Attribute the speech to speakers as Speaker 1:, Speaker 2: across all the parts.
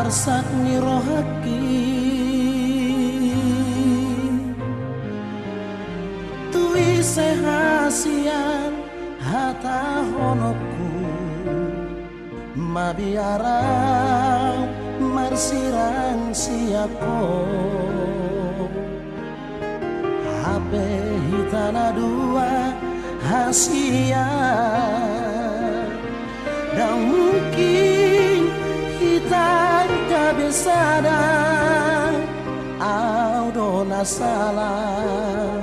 Speaker 1: arsak nirohaki tui sehasian hata honoku mabiarang marsiran siako HP hitana dua hasia dan mungkin kita kebesaran audona salah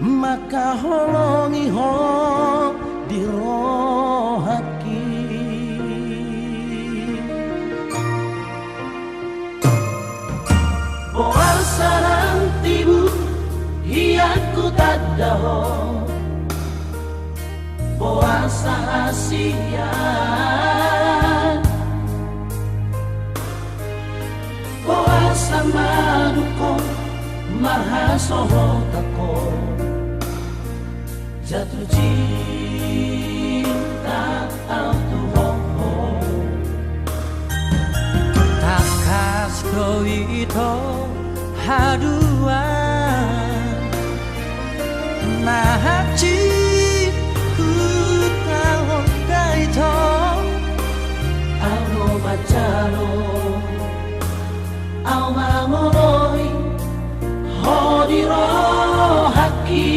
Speaker 1: maka holongi ho dirohaki boal sarang tibu hianku tak daho boal sahasian boal sama duko marhasoho tako jatuh cinta autuho takas koito haduan mahaci ku tahon kaito auno macalo au mamoroi hodiro haki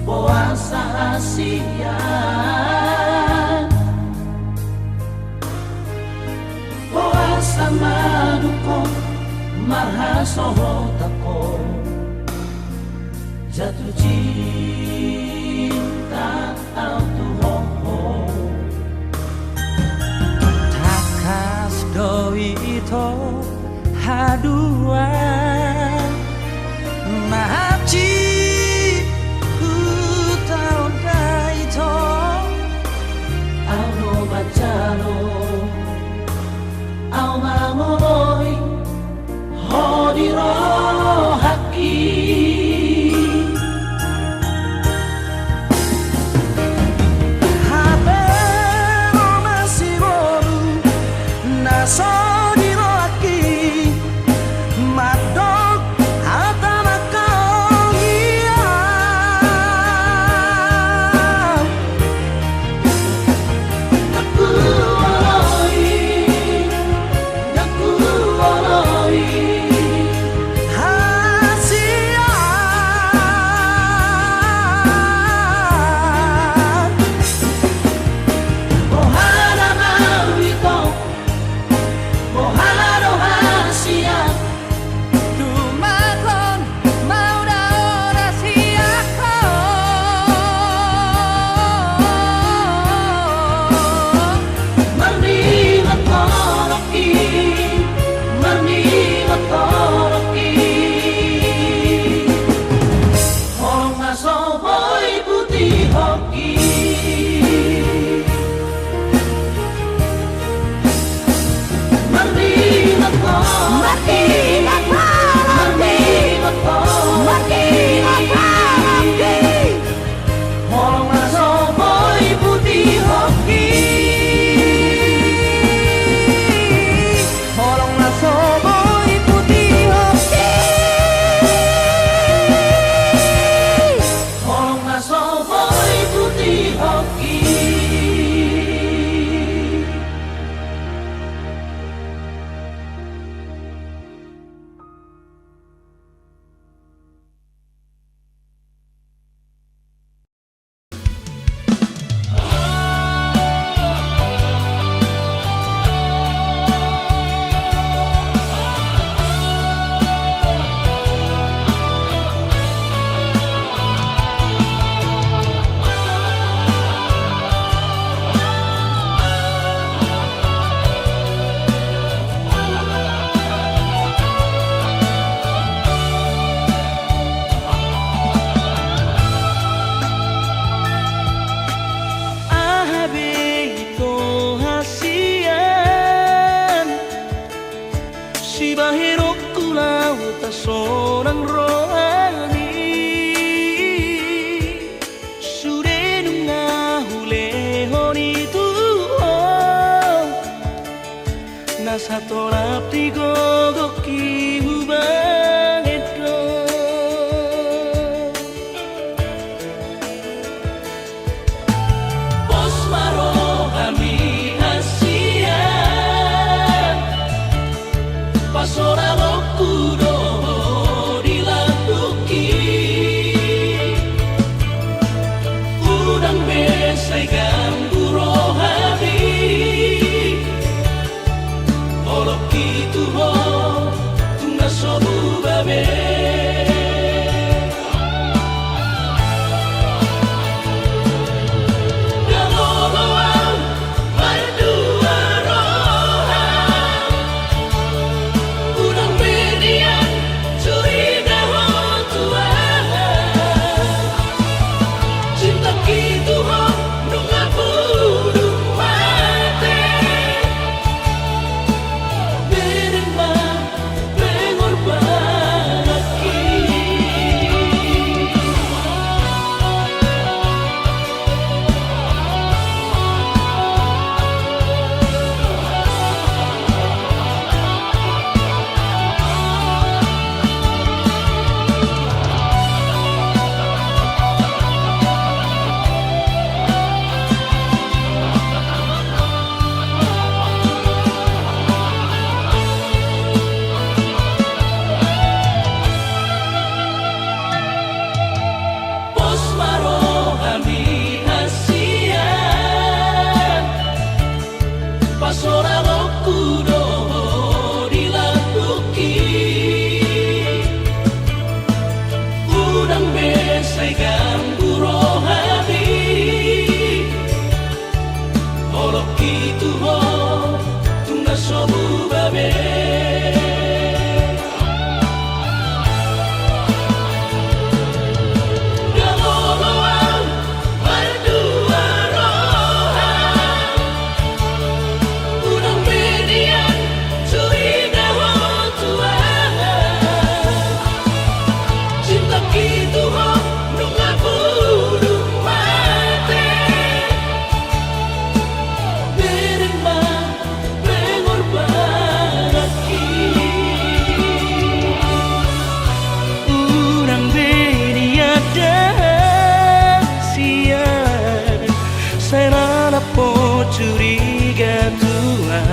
Speaker 1: puasa hasian puasa maduko marhasoho tako jatuh cinta autuho takas doi ito haduan mahaci ku tahun kaito auno bacalo au mamoroi hodiro haki sopoi putih hoki Mardimat ko Mardimat ko Mardimat ko Mardimat ko Holong na sopoi putih hoki Holong na sopoi putih hoki Holong na sopoi putih hoki Si bahirokku lauta seorang rohani Sudah nungahule honi tuho Nasa tolap di gogoki hubang edo Pos marohami Pasora lokudo dilakuki Udang besai ganggu rohani Olok itu ho tungga sobu babe Pasora lokudo dilakuki Udang besai ganggu rohani Olok itu ho tungga sobu babe Curiga Tuhan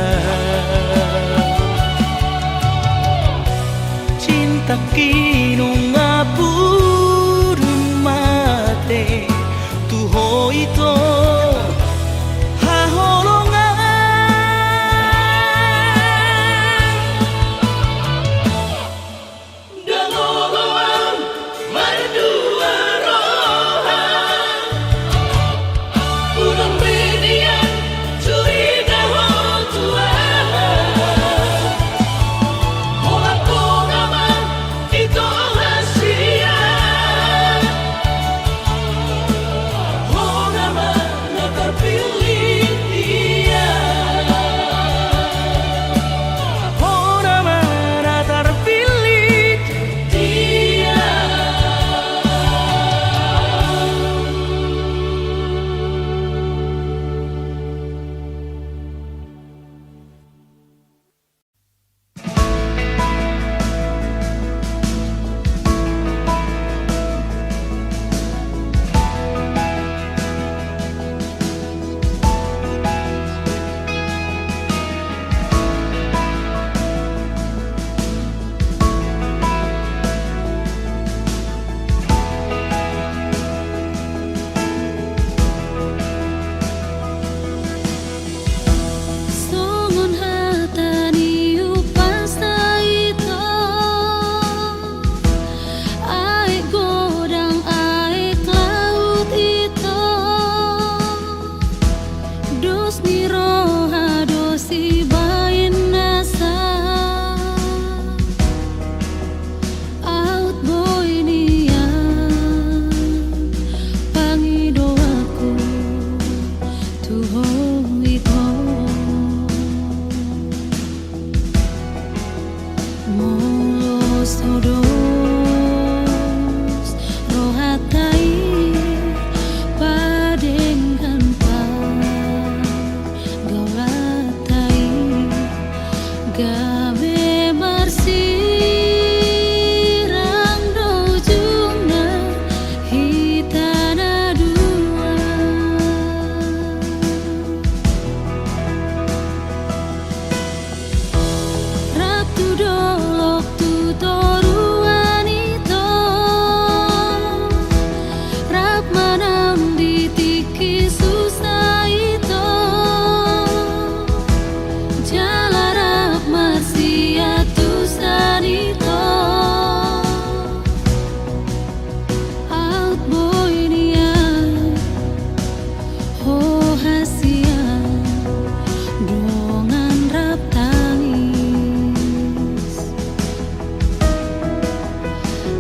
Speaker 1: Cinta kinu ngapurun mate Tuho ito haholongan Dangoloan mardua rohan Udang median curiga hotuan Hola konaman ito has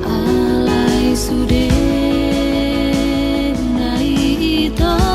Speaker 2: Alai sude nai ito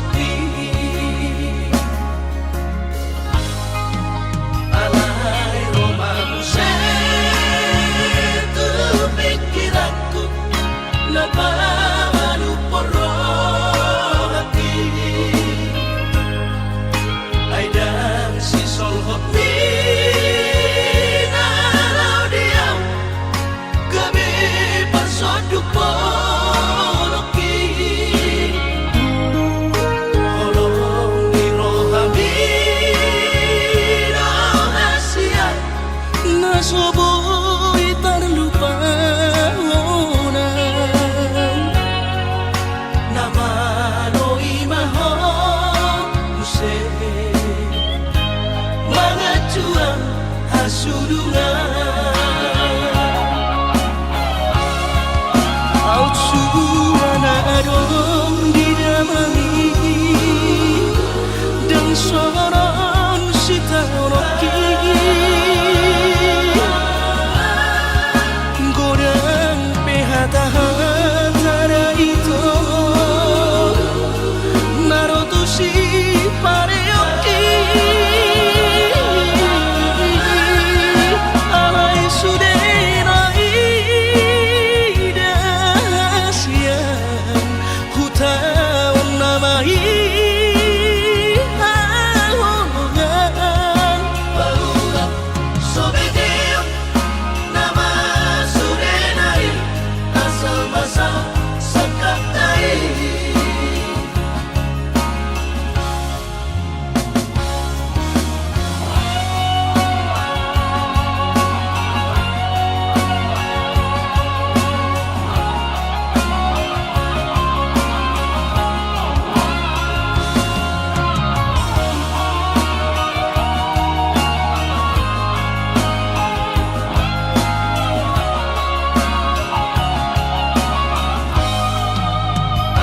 Speaker 1: hati. Alay romamu setu pikiranku napamanu poro hati. Aidan si sol hoti nalau diam gabe pasoduk poloki. Holong di rohami rahasia nasoboi terlupa onang. Nama noi maho use mangacuan hasudungan. Out suana adong di damani dan soron sita roki. Godang pehata-hata itu narotu si pareoki. Alay sudenai dasian hutaon namai ahongan. Baula sobedeo nama sudenai asal basal sakatai.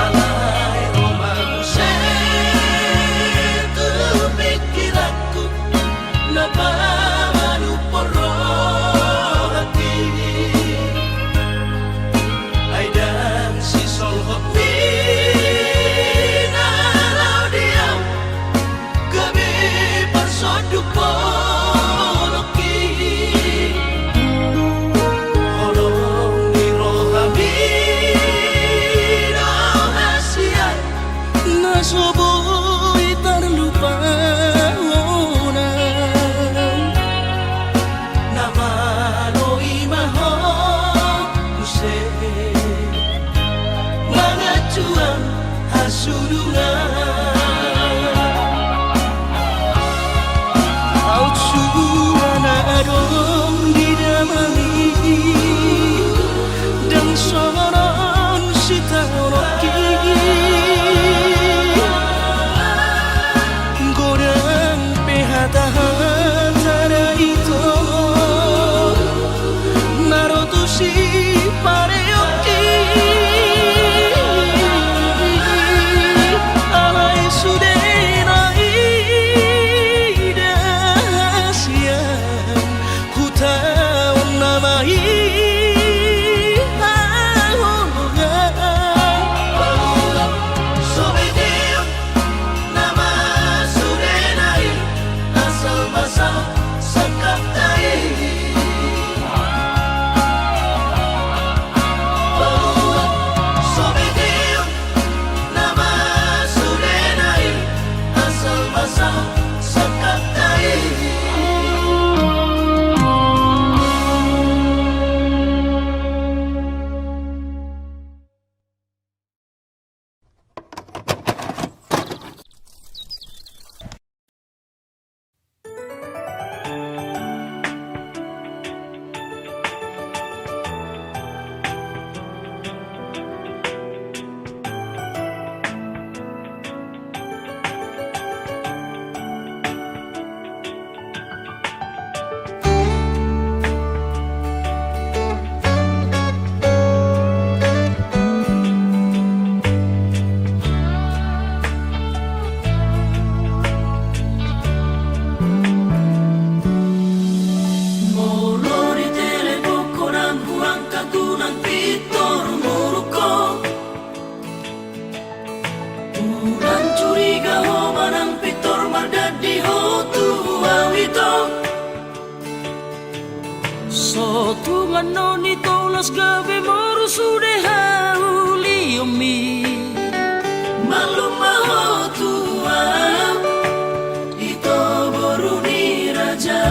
Speaker 1: Alay romamu setu pikiranku napamanu poro hati. Aidan si sol hoti nalau diam gabe pasoduk poloki. Holong di rohami rahasia nasoboi terlupa onang. Nama noi maho use mangacuan hasudungan. Out suana adong di damani dan soron sita roki. Godang pehata-hata itu narotu si pareoki. Alay sudenai dasian hutaon namai ahongan. Baula sobedeo nama sudenai asal basal sakatai. Baula sobedeo nama sudenai asal basal sakatai. Ulan curi anoni tolas gabe moru sude hauli omi maluma hotua ito boruni raja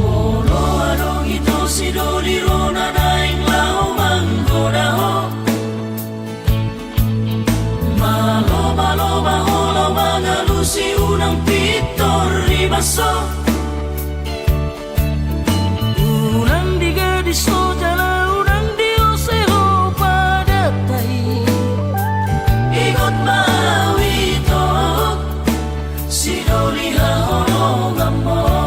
Speaker 1: mono adong ito sidoli rona naing lao manggoda ho malo maholo mangalusi unang pitor ribaso unang diga di sojala unang dioseho padatay ikot mawito sidoli hahonongan mo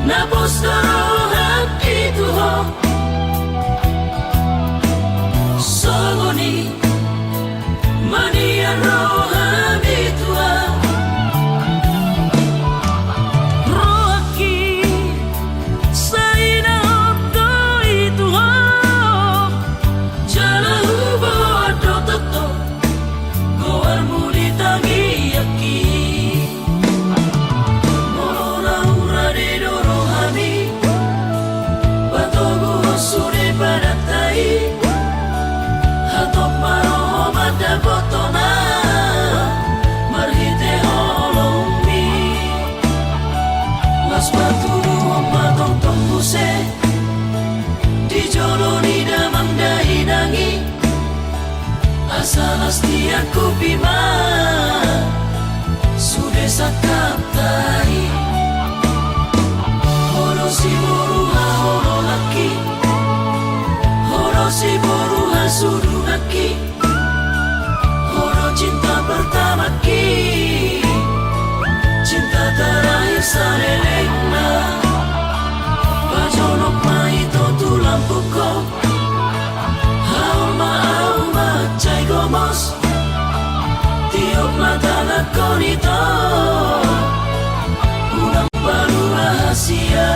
Speaker 1: Napostorohan itu ho Sogoni Mania rohan itu ha Rohaki Saina hotto itu ho Jala hubo ado toto Goar mudi tangi yaki Suri padatai Hatok maroho mada botona Marhite holombi Mas baturu omatong tembuse Di joloni damang dahinangi Asalas tiaku bima Sude sakaptai Horo si boruha horo laki si boruha sudu aki Horo cinta pertama ki Cinta terakhir salelengna Bajonok maito tulang puko Hauma cai gomos Tiup mata lakonito Unang baru rahasia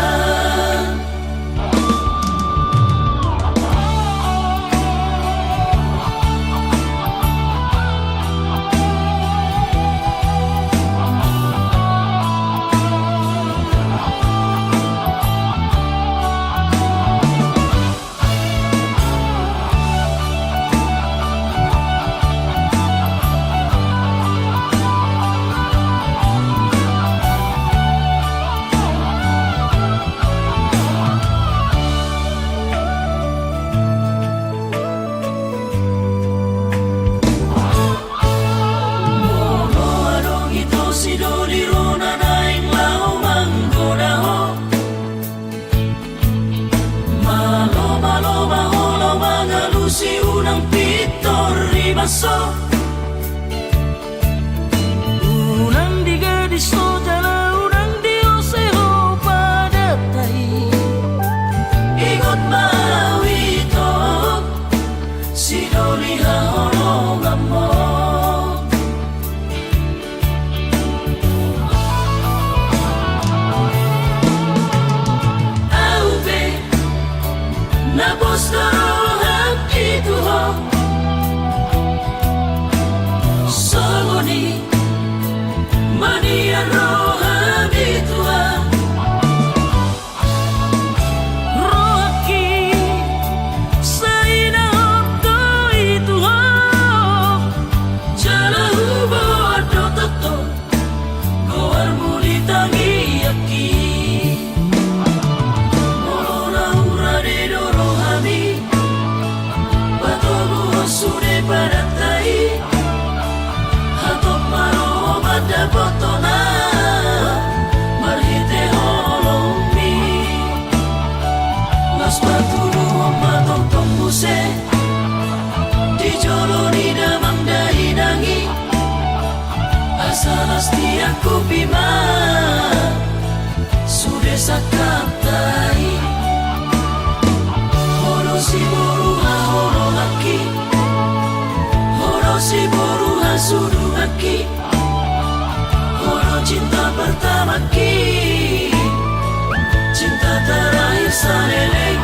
Speaker 1: Si unang pitor ribaso Unang diga di sojala unang dioseho padatay Ikot mawito Sidoli hahonongan mo Aube Napostorohan itu ho Sogoni Mania rohan itu ha Rohaki Saina hotto itu ho Jala hubo ado toto Goar muli tangi yaki Suri padatai Hatok maroho mada botona Marhite holombi Mas baturu omatong tembuse Di joloni damang dahinangi Asalas tiaku bima Sude sakaptai Horo si boruha horo laki si boruha sudu aki Horo cinta pertama ki Cinta terakhir saleleng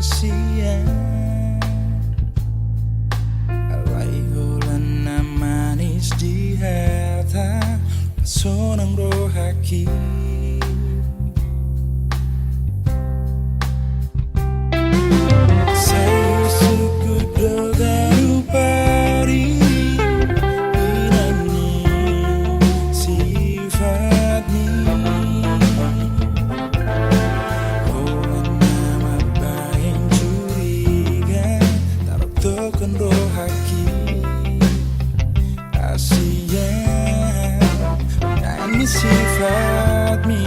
Speaker 2: kasihan alai golana manis di hata sonang rohaki saya suku dogaru pari inani sifatni golana mabain curiga taruh token rohaki kasihan ini sifatmi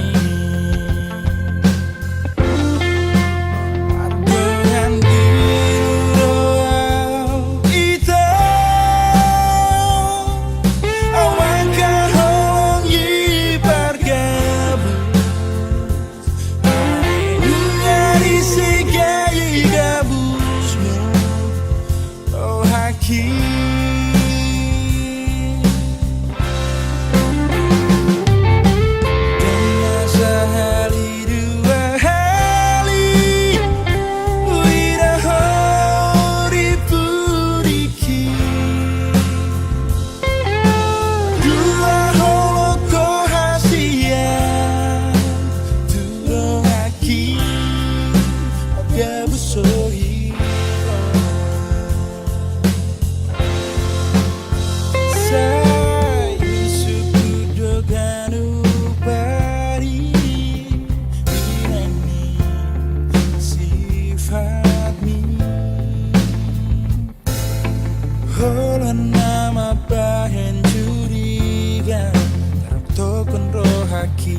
Speaker 2: Holana mabahen curiga taruh token rohaki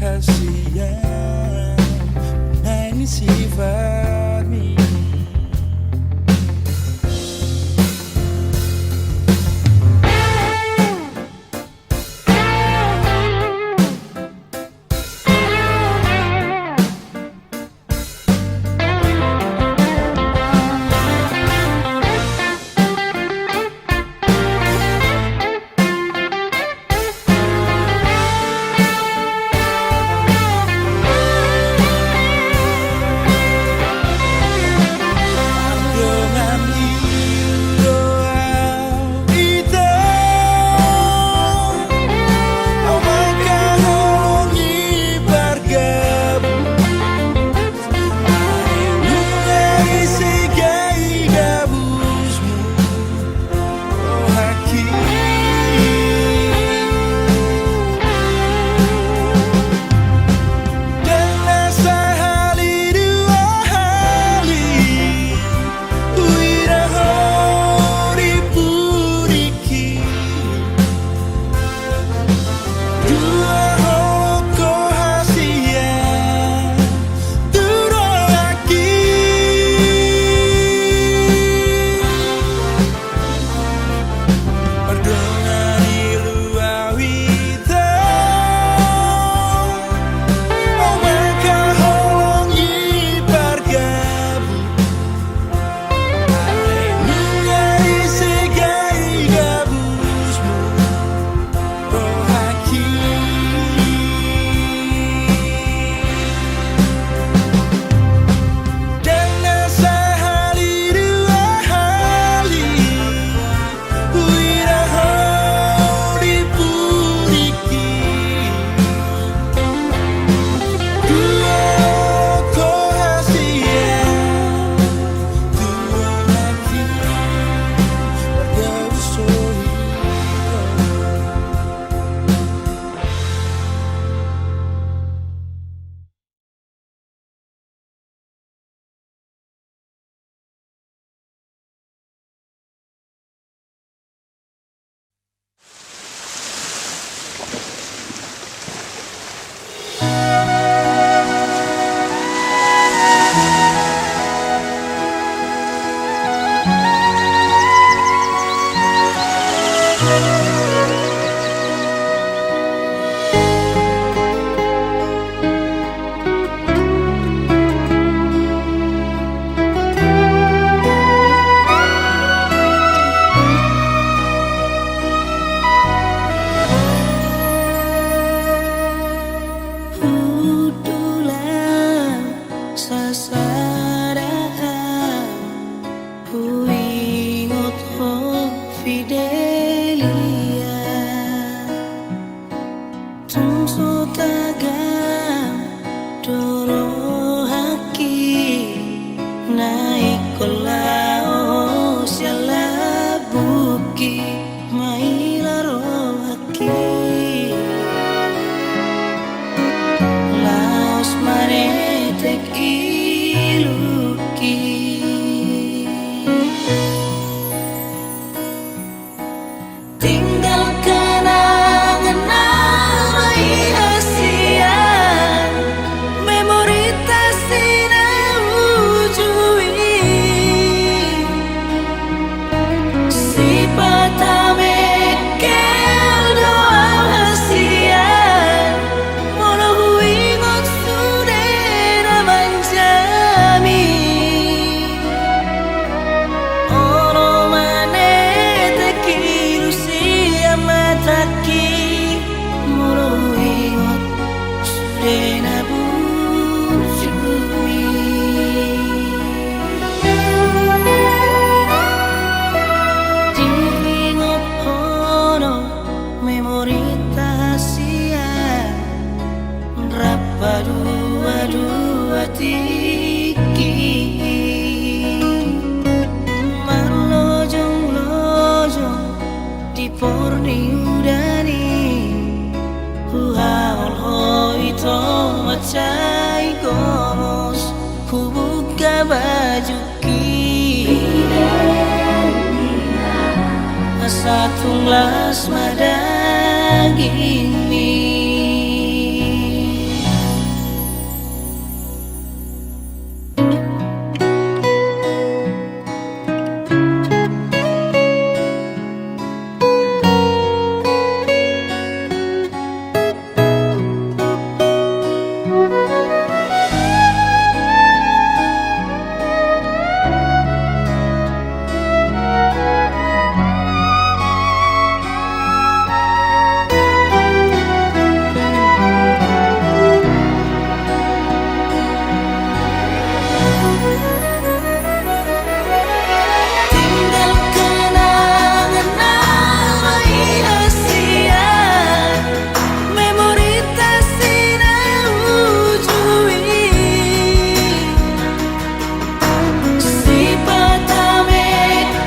Speaker 2: kasihan nah ini sifatmi
Speaker 1: tagam doro haki naik kolao siala buki mailaro haki laos maretek iluki tinggalkan angan-angan asian memori tasina ujui si patame kel doa asian mono huingot sudena manjami ono manete kiru sia mataki mono huingot sudena bujumi diingot ono memori tahasian rapadu-adu tiki marlojong-lojong di porni udani huhaol hoito macai gomos hubuka bajuki asa tunglas madaging mi tinggalkan angan-angan asian memori tasina ujui si patame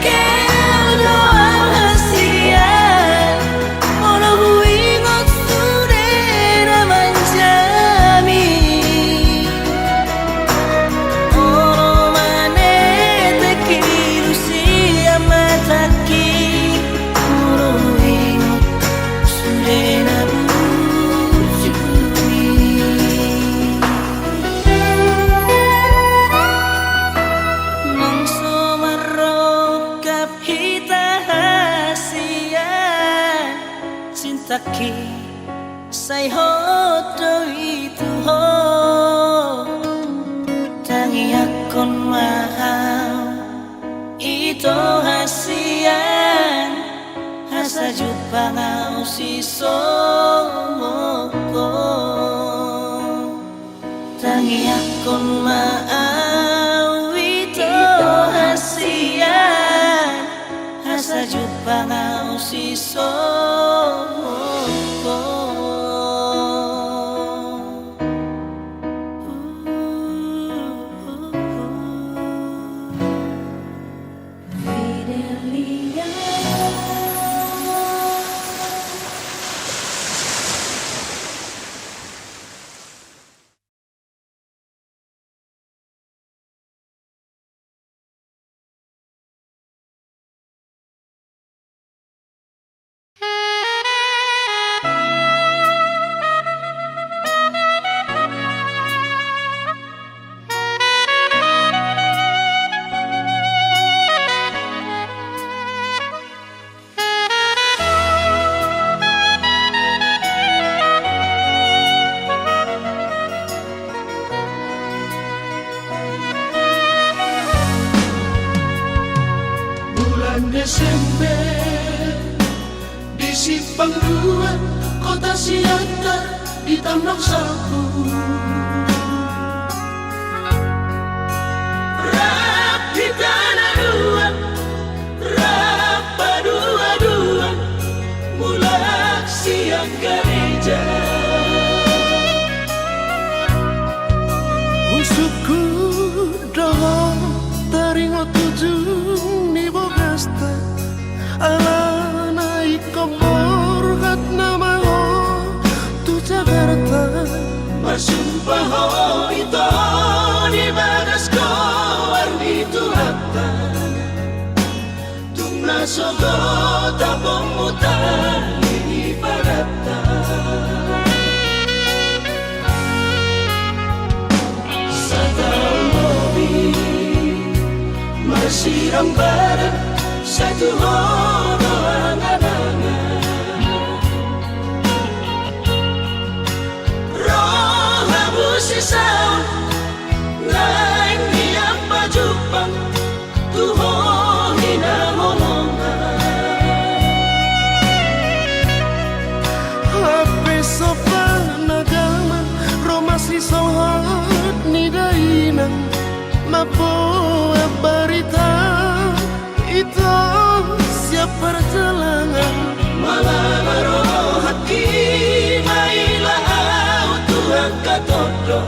Speaker 1: kel doa asian mono huingot sudena manjami ono manete kiru sia mataki mono huingot sudena bujumi mangso marokap hita hasian cintaki say hodo itu ho tangi akon mahal ito hasian hasa jupangau si somoko tangi akon mahal ito hasian hasa jupangau si somoko Fidelia.
Speaker 2: Desember di Simpang Dua, kota Siantar di Tambang Sapu. Rap di tanah dua, rap dua-dua, mulai siang gereja.
Speaker 1: sogo tapong mutan ini parata sa taong mobi masirang barat sa tuhod ang anangan roh abusi sao ngayon niyang pajupang tuhod hinahonongan
Speaker 2: Hape sa panagaman Romasi sauhat ni dainang Mabuhay barita Ito siya perjalangan
Speaker 1: Malamaro hati mailaw Tuhan katodo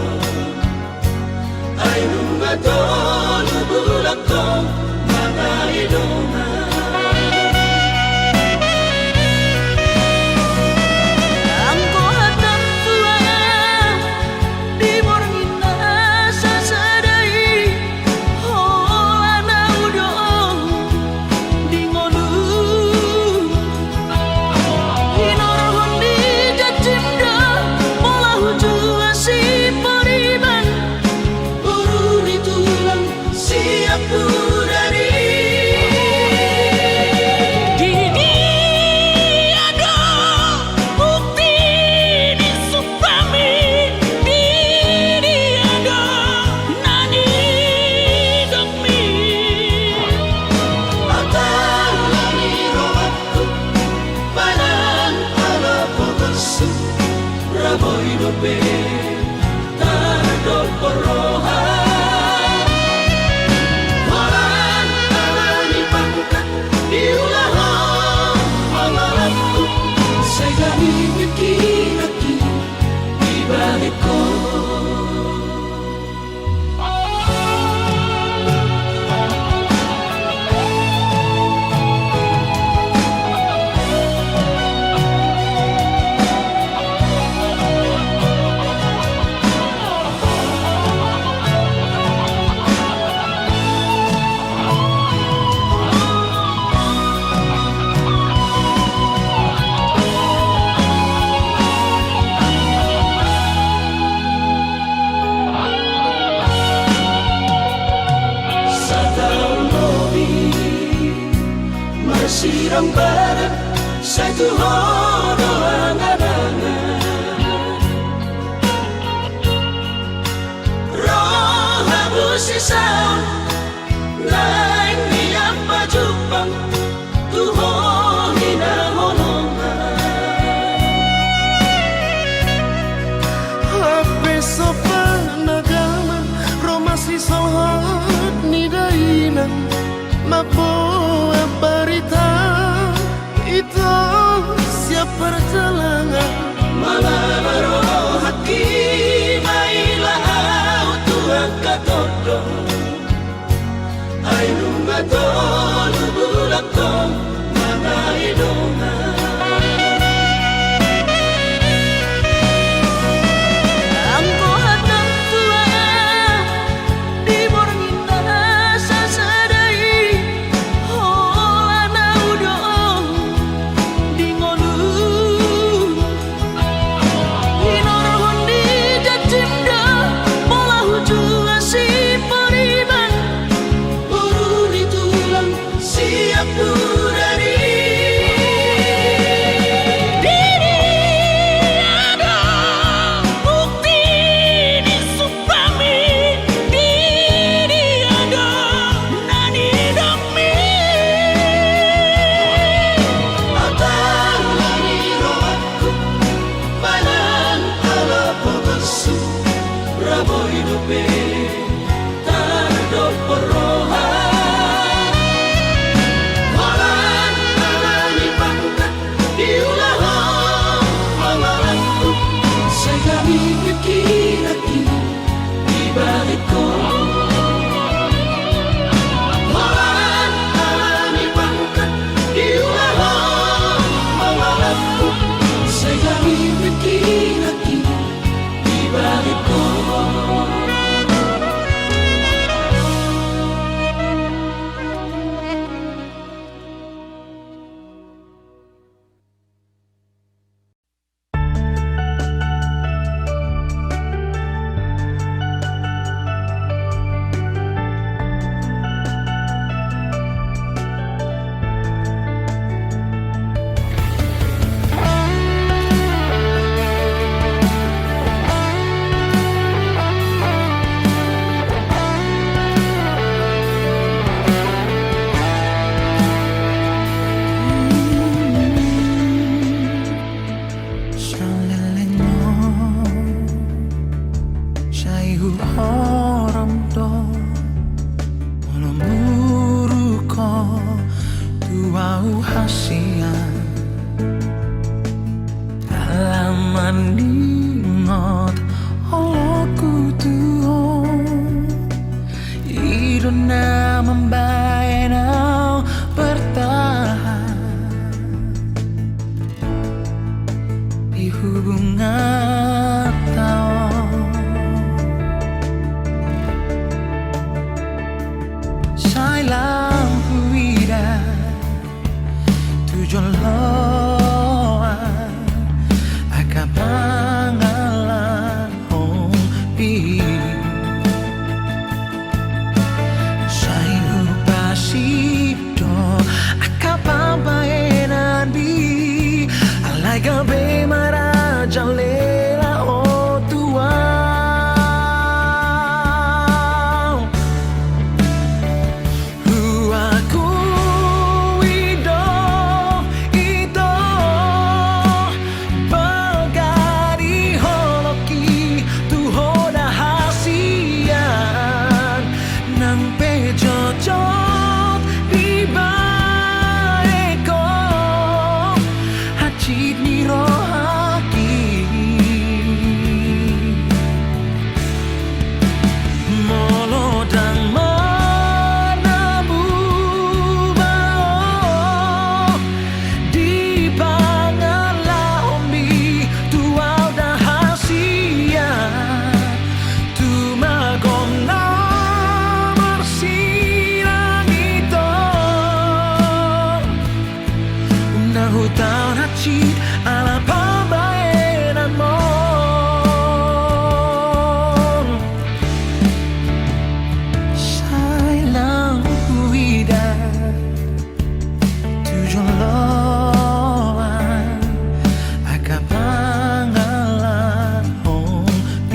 Speaker 1: Ay nungato lubulak ko mga idongan Raboy dobe tardol porohan Waran alani pangkat diulahon Pangalangku say gamit kinaki ibalik ko Sirang barat sa tuhod ang anangan Roh abusi sao ngayon niyang pajupang tuhod hinahonongan
Speaker 2: Hape sa panagaman Romasi sauhat ni dainang Mabuhay barita Ito siya perjalangan
Speaker 1: Malamaro hati mailaw Tuhan katodo Ay nungato lubulak ko mga idongan Raboy dobe tardol porohan Waran alani pangkat diulahon Pangalangku say gamit kinaki ibalik ko Waran alani pangkat diulahon Pangalangku say gamit kinaki ibalik ko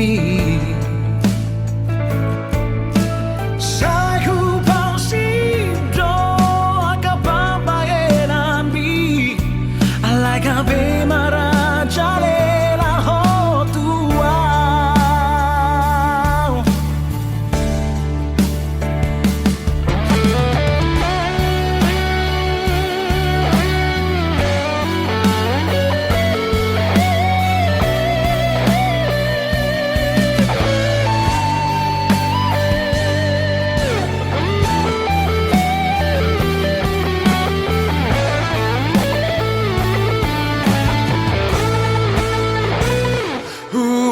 Speaker 3: mimpi. Saya pasti doa kebahagiaan mi, alai kabe mara jalela ho tua.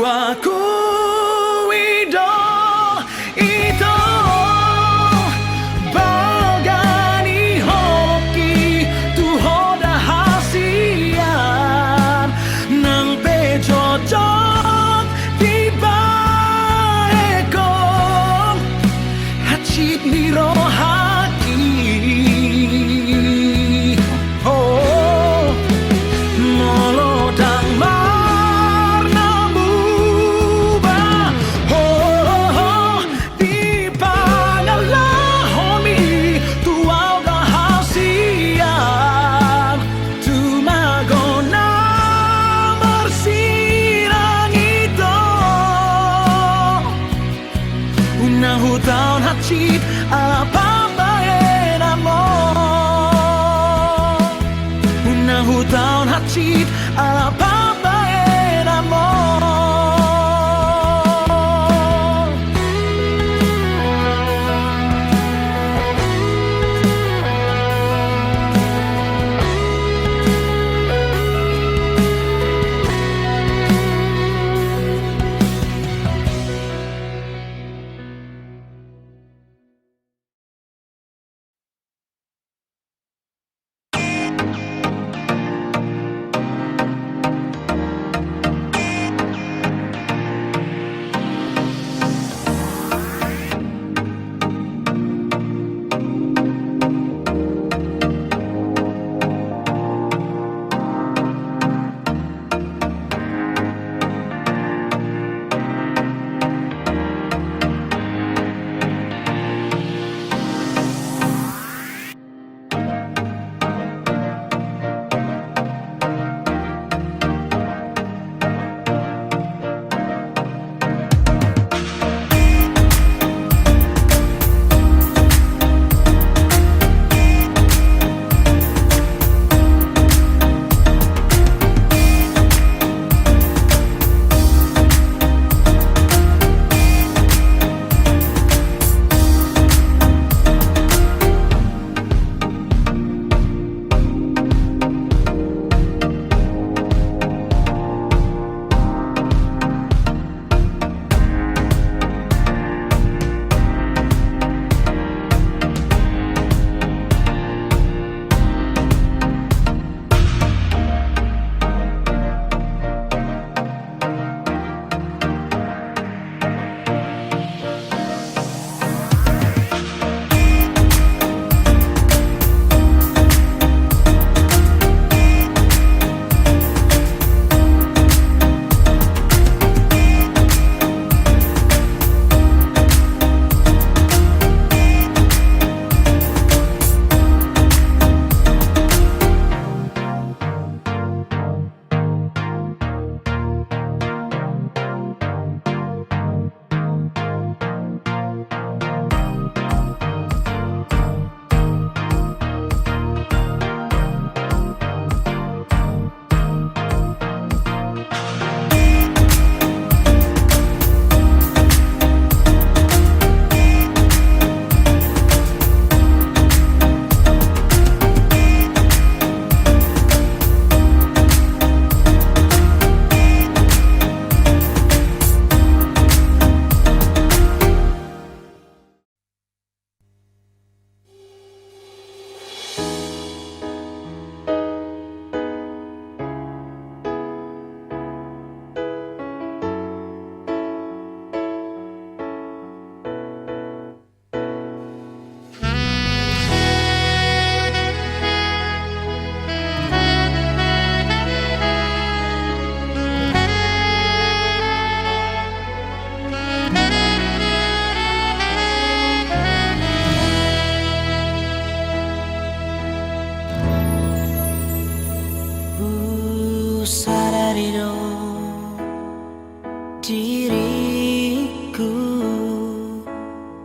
Speaker 3: Aku idol itu bagani hoki tu hoda hasian nang pejojok di baekong hachit niro haki. Oh, molodang tahun hachit ala pambaen amor. Unang tahun hachit ala pambaen amor.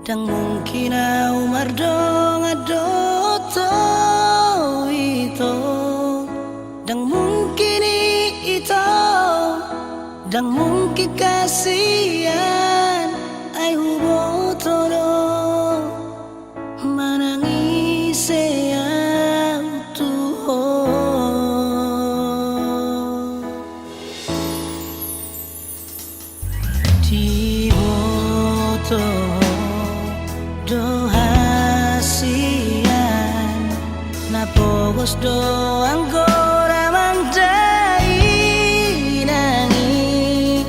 Speaker 1: Dan mungkin umar dong adoto itu. Dan mungkin itu. Dan mungkin kasihan ay hubo todo manangis ang tuhod. Di boto do hasian na pogos do anggora mandai nangi.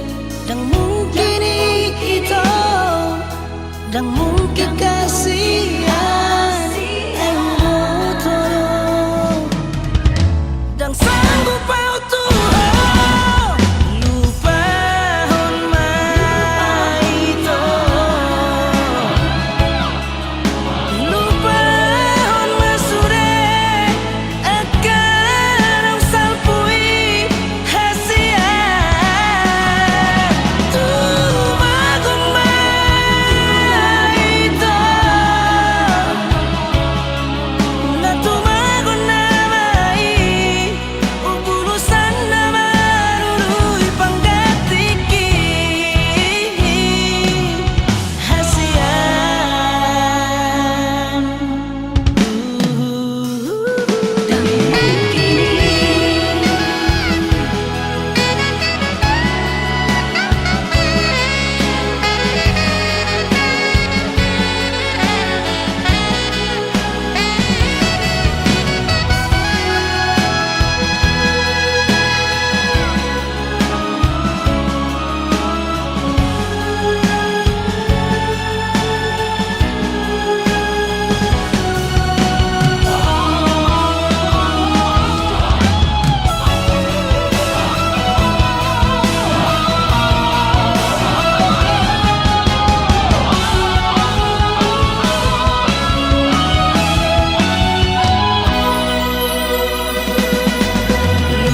Speaker 1: Dan mungkin itu. Dan mungkin kasihan ay hubo todo. Dan sanggup au Tuhan lupahon maito. Lupahon masure akan ang salpui hasian. Tumagong maito na tumagong na mai ubulusan na maruruy panggatiki hasian. Dan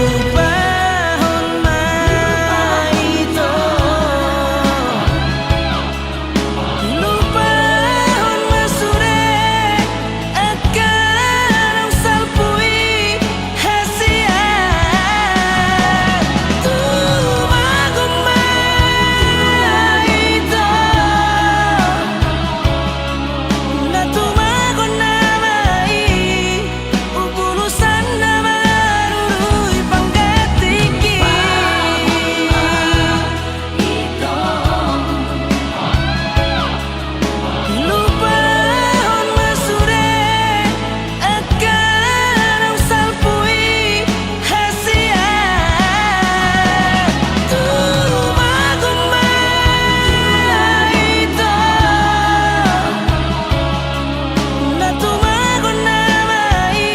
Speaker 1: lupahon maito. Lupahon masure akan ang salpui hasian. Tumagong maito na tumagong na mai ubulusan na maruruy panggatiki ito. Lupahon masure akan ang salpui hasian. Tumagong maito na tumagong na mai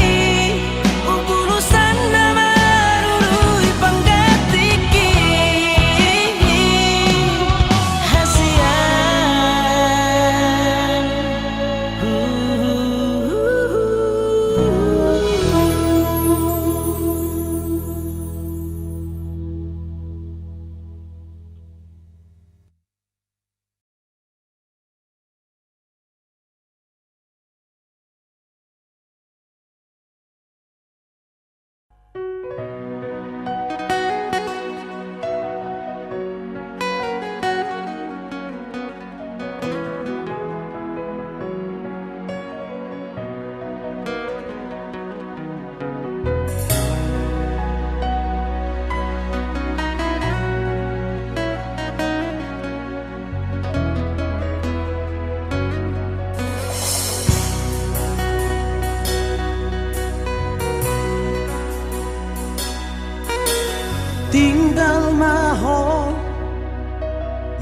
Speaker 1: ubulusan na maruruy panggatiki hasian.
Speaker 3: Tinggal mahal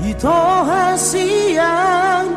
Speaker 3: ito hasian